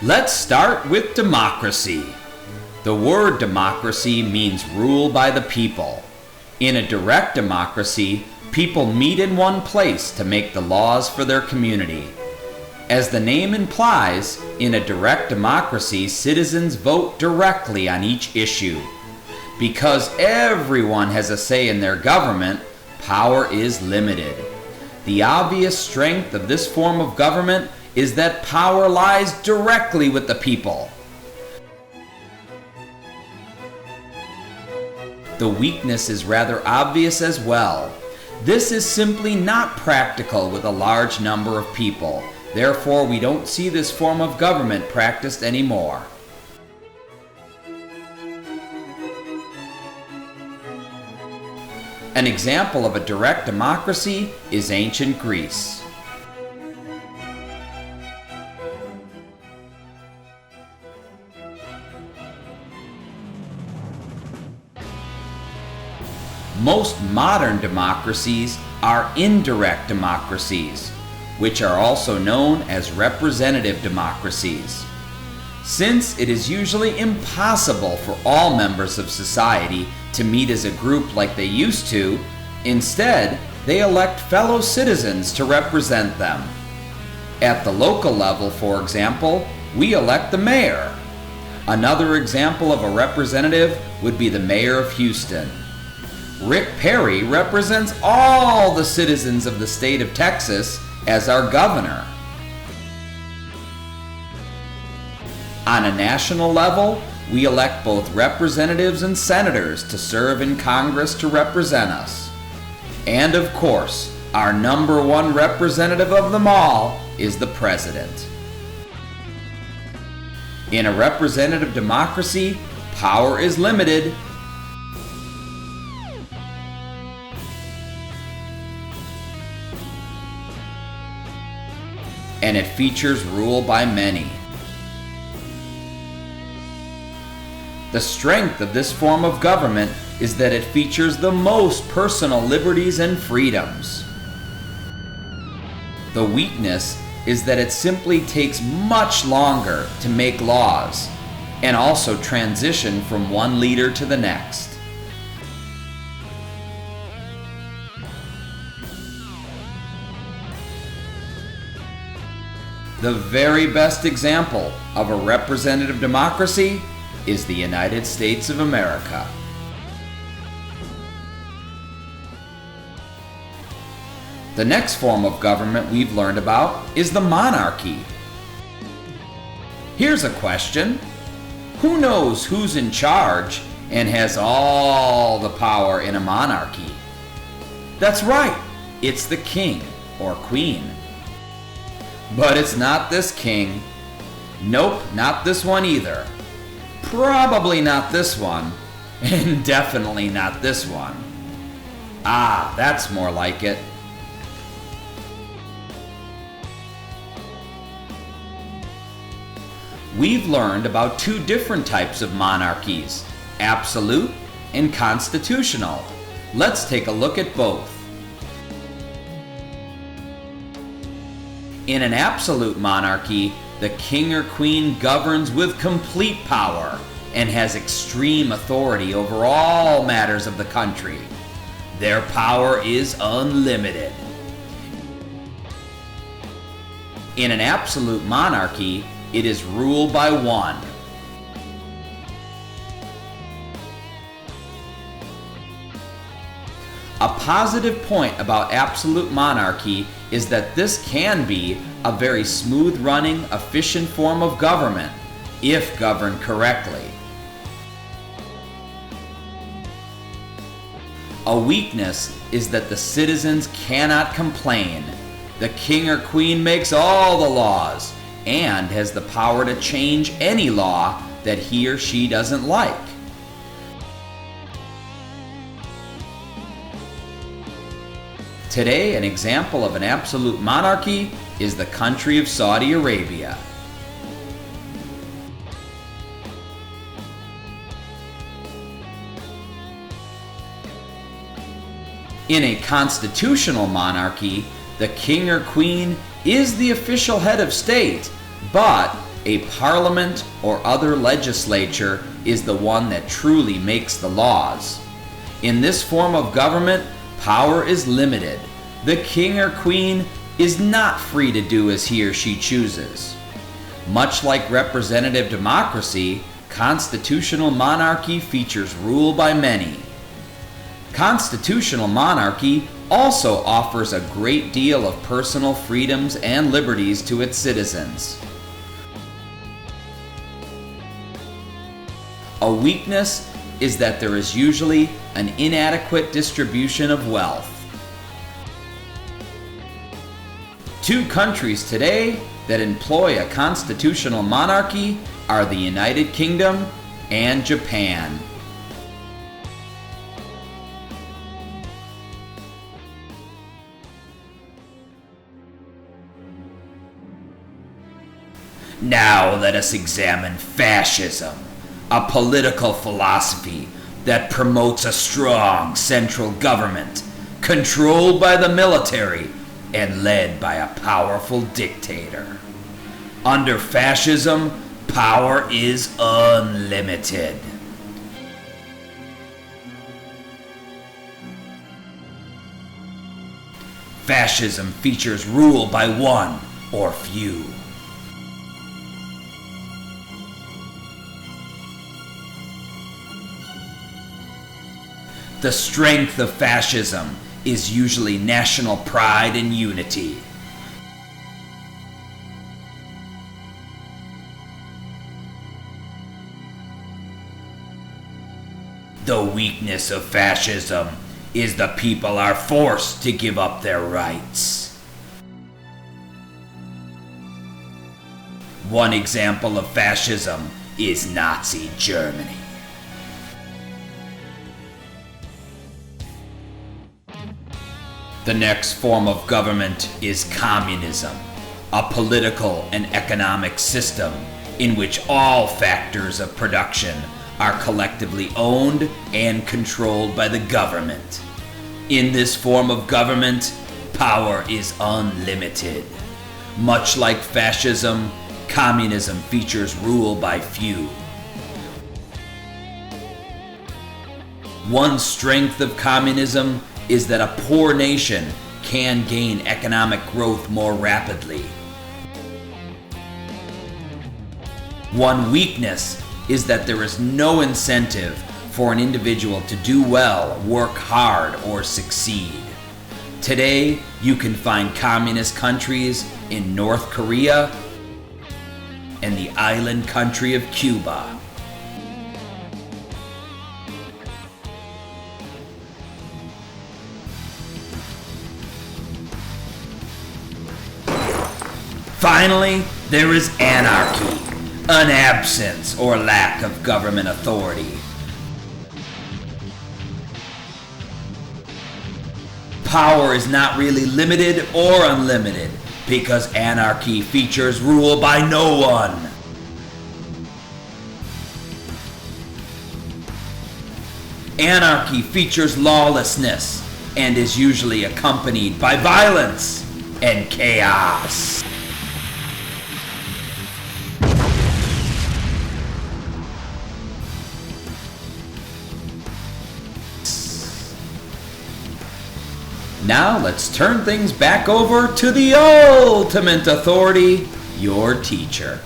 Let's start with democracy. The word democracy means rule by the people. In a direct democracy, people meet in one place to make the laws for their community. As the name implies, in a direct democracy, citizens vote directly on each issue. Because everyone has a say in their government, power is limited. The obvious strength of this form of government is that power lies directly with the people. The weakness is rather obvious as well. This is simply not practical with a large number of people. Therefore, we don't see this form of government practiced anymore. An example of a direct democracy is ancient Greece. Most modern democracies are indirect democracies, which are also known as representative democracies. Since it is usually impossible for all members of society to meet as a group like they used to, instead, they elect fellow citizens to represent them. At the local level, for example, we elect the mayor. Another example of a representative would be the mayor of Houston. Rick Perry represents all the citizens of the state of Texas as our governor. On a national level, we elect both representatives and senators to serve in Congress to represent us. And of course, our number one representative of them all is the president. In a representative democracy, power is limited. And it features rule by many. The strength of this form of government is that it features the most personal liberties and freedoms. The weakness is that it simply takes much longer to make laws and also transition from one leader to the next. The very best example of a representative democracy is the United States of America. The next form of government we've learned about is the monarchy. Here's a question. Who knows who's in charge and has all the power in a monarchy? That's right, it's the king or queen. But it's not this king. Nope, not this one either. Probably not this one. And definitely not this one. Ah, that's more like it. We've learned about two different types of monarchies, absolute and constitutional. Let's take a look at both. In an absolute monarchy, the king or queen governs with complete power and has extreme authority over all matters of the country. Their power is unlimited. In an absolute monarchy, it is ruled by one. A positive point about absolute monarchy is that this can be a very smooth-running, efficient form of government, if governed correctly. A weakness is that the citizens cannot complain. The king or queen makes all the laws and has the power to change any law that he or she doesn't like. Today, an example of an absolute monarchy is the country of Saudi Arabia. In a constitutional monarchy, the king or queen is the official head of state, but a parliament or other legislature is the one that truly makes the laws. In this form of government, power is limited. The king or queen is not free to do as he or she chooses. Much like representative democracy, constitutional monarchy features rule by many. Constitutional monarchy also offers a great deal of personal freedoms and liberties to its citizens. A weakness is that there is usually an inadequate distribution of wealth. Two countries today that employ a constitutional monarchy are the United Kingdom and Japan. Now let us examine fascism, a political philosophy that promotes a strong central government, controlled by the military and led by a powerful dictator. Under fascism, power is unlimited. Fascism features rule by one or few. The strength of fascism is usually national pride and unity. The weakness of fascism is the people are forced to give up their rights. One example of fascism is Nazi Germany. The next form of government is communism, a political and economic system in which all factors of production are collectively owned and controlled by the government. In this form of government, power is unlimited. Much like fascism, communism features rule by few. One strength of communism is that a poor nation can gain economic growth more rapidly. One weakness is that there is no incentive for an individual to do well, work hard, or succeed. Today, you can find communist countries in North Korea and the island country of Cuba. Finally, there is anarchy, an absence or lack of government authority. Power is not really limited or unlimited because anarchy features rule by no one. Anarchy features lawlessness and is usually accompanied by violence and chaos. Now let's turn things back over to the ultimate authority, your teacher.